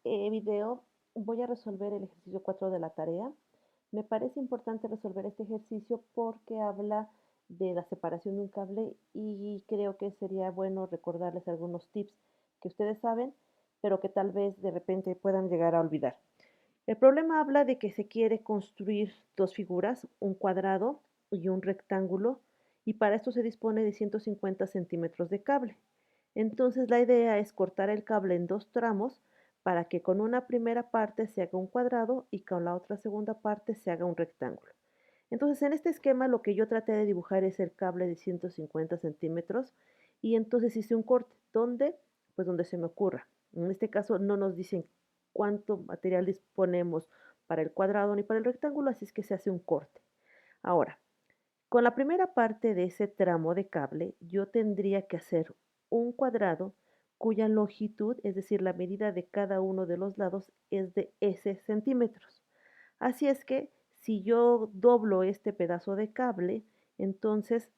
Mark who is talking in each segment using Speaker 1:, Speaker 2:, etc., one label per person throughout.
Speaker 1: video voy a resolver el ejercicio 4 de la tarea. Me parece importante resolver este ejercicio porque habla de la separación de un cable y creo que sería bueno recordarles algunos tips que ustedes saben, pero que tal vez de repente puedan llegar a olvidar. El problema habla de que se quiere construir dos figuras, un cuadrado y un rectángulo, y para esto se dispone de 150 centímetros de cable. Entonces la idea es cortar el cable en dos tramos para que con una primera parte se haga un cuadrado y con la otra segunda parte se haga un rectángulo. Entonces en este esquema lo que yo traté de dibujar es el cable de 150 centímetros y entonces hice un corte. ¿Dónde? Pues donde se me ocurra. En este caso no nos dicen cuánto material disponemos para el cuadrado ni para el rectángulo, así es que se hace un corte. Ahora, con la primera parte de ese tramo de cable, yo tendría que hacer un cuadrado cuya longitud, es decir, la medida de cada uno de los lados, es de S centímetros. Así es que si yo doblo este pedazo de cable, entonces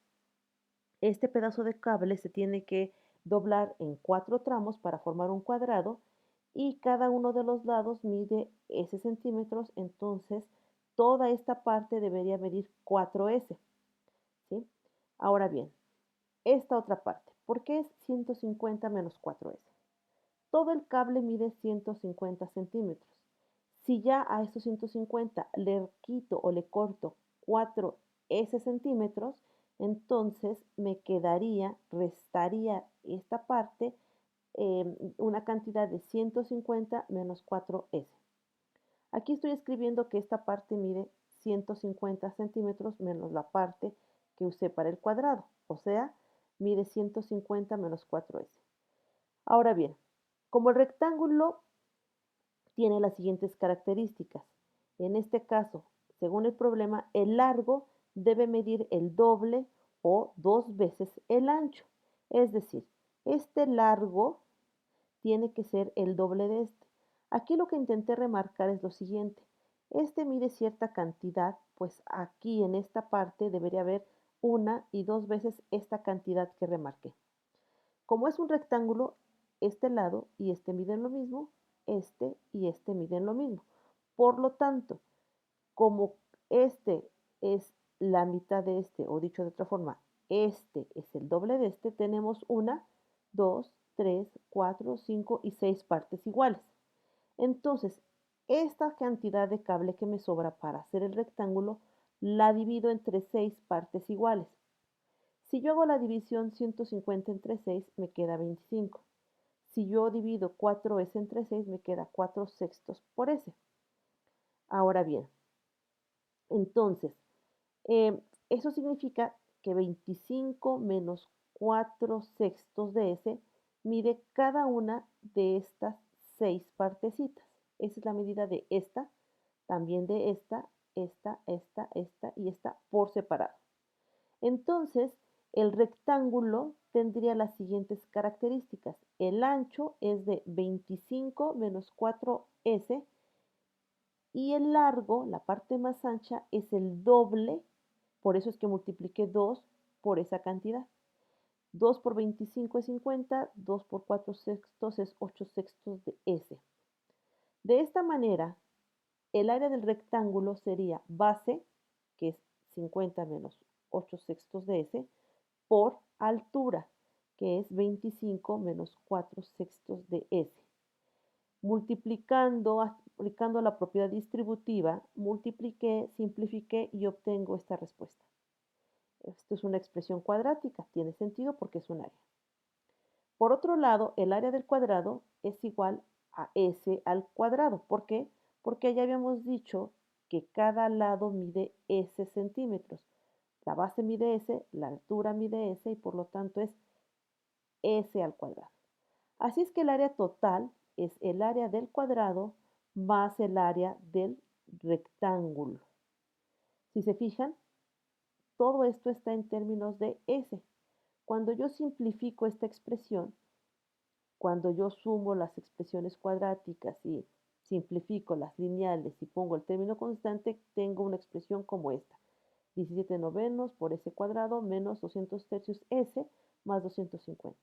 Speaker 1: este pedazo de cable se tiene que doblar en cuatro tramos para formar un cuadrado y cada uno de los lados mide S centímetros, entonces toda esta parte debería medir 4S. ¿Sí? Ahora bien, esta otra parte, ¿por qué es 150 menos 4S? Todo el cable mide 150 centímetros. Si ya a estos 150 le quito o le corto 4S centímetros, entonces me quedaría, restaría esta parte una cantidad de 150 menos 4S. Aquí estoy escribiendo que esta parte mide 150 centímetros menos la parte que usé para el cuadrado, o sea, mide 150 menos 4S. Ahora bien, como el rectángulo tiene las siguientes características, en este caso, según el problema, el largo debe medir el doble o dos veces el ancho. Es decir, este largo tiene que ser el doble de este. Aquí lo que intenté remarcar es lo siguiente. Este mide cierta cantidad, pues aquí en esta parte debería haber una y dos veces esta cantidad que remarqué. Como es un rectángulo, este lado y este miden lo mismo, este y este miden lo mismo. Por lo tanto, como este es la mitad de este, o dicho de otra forma, este es el doble de este, tenemos una, dos, tres, cuatro, cinco y seis partes iguales. Entonces, esta cantidad de cable que me sobra para hacer el rectángulo, la divido entre seis partes iguales. Si yo hago la división 150 entre 6, me queda 25. Si yo divido 4S entre 6, me queda 4 sextos por S. Ahora bien, entonces, eso significa que 25 menos 4 sextos de S mide cada una de estas 6 partecitas. Esa es la medida de esta, también de esta y esta por separado. Entonces, el rectángulo tendría las siguientes características. El ancho es de 25 menos 4S y el largo, la parte más ancha, es el doble, por eso es que multipliqué 2 por esa cantidad. 2 por 25 es 50, 2 por 4 sextos es 8 sextos de S. De esta manera, el área del rectángulo sería base, que es 50 menos 8 sextos de S, por altura, que es 25 menos 4 sextos de S. Multiplicando, aplicando la propiedad distributiva, multipliqué, simplifiqué y obtengo esta respuesta. Esto es una expresión cuadrática, tiene sentido porque es un área. Por otro lado, el área del cuadrado es igual a S al cuadrado. ¿Por qué? Porque ya habíamos dicho que cada lado mide S centímetros. La base mide S, la altura mide S y por lo tanto es S al cuadrado. Así es que el área total es el área del cuadrado más el área del rectángulo. Si se fijan, todo esto está en términos de S. Cuando yo simplifico esta expresión, cuando yo sumo las expresiones cuadráticas y simplifico las lineales y pongo el término constante, tengo una expresión como esta. 17 novenos por S cuadrado menos 200 tercios S más 250.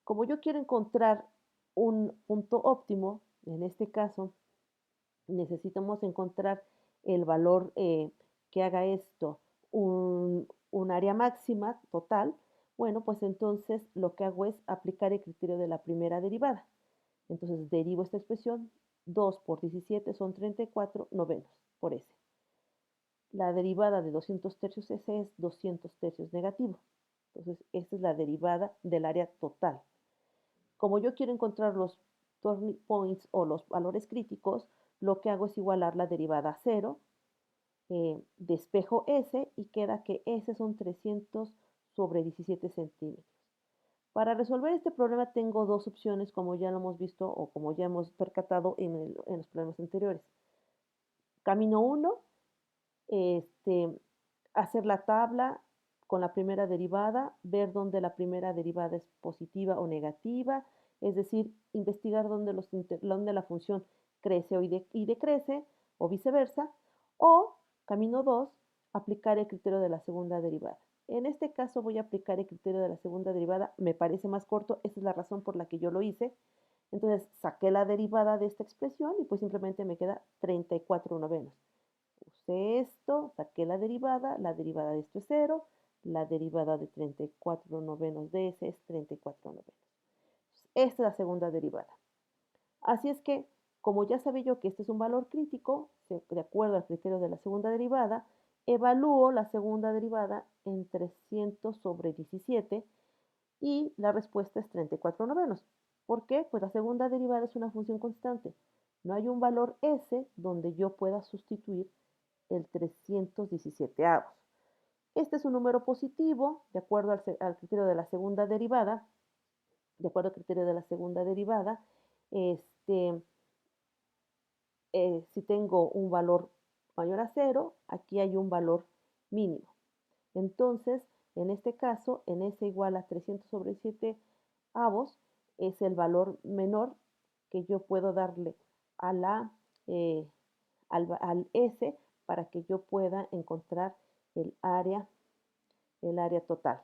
Speaker 1: Como yo quiero encontrar un punto óptimo, En este caso, necesitamos encontrar el valor que haga esto un área máxima total. Bueno, pues entonces lo que hago es aplicar el criterio de la primera derivada. Entonces derivo esta expresión, 2 por 17 son 34 novenos por S. La derivada de 200 tercios S es 200 tercios negativo. Entonces, esta es la derivada del área total. Como yo quiero encontrar los turning points o los valores críticos, lo que hago es igualar la derivada a 0, despejo S y queda que S son 300 sobre 17 centímetros. Para resolver este problema tengo dos opciones, como ya lo hemos visto o como ya hemos percatado en los problemas anteriores. Camino 1, hacer la tabla con la primera derivada, ver dónde la primera derivada es positiva o negativa, es decir, investigar dónde la función crece y decrece o viceversa, o camino 2, aplicar el criterio de la segunda derivada. En este caso voy a aplicar el criterio de la segunda derivada, me parece más corto, esa es la razón por la que yo lo hice. Entonces saqué la derivada de esta expresión y pues simplemente me queda 34 novenos. Usé esto, saqué la derivada de esto es 0, la derivada de 34 novenos de S es 34 novenos. Esta es la segunda derivada. Así es que, como ya sabía yo que este es un valor crítico, de acuerdo al criterio de la segunda derivada, evalúo la segunda derivada en 300 sobre 17 y la respuesta es 34 novenos. ¿Por qué? Pues la segunda derivada es una función constante. No hay un valor S donde yo pueda sustituir el 317. Este es un número positivo, de acuerdo al criterio de la segunda derivada. De acuerdo al criterio de la segunda derivada, este, si tengo un valor mayor a 0, aquí hay un valor mínimo. Entonces, en este caso, en S igual a 300 sobre 7 avos, es el valor menor que yo puedo darle a eh, al S para que yo pueda encontrar el área total.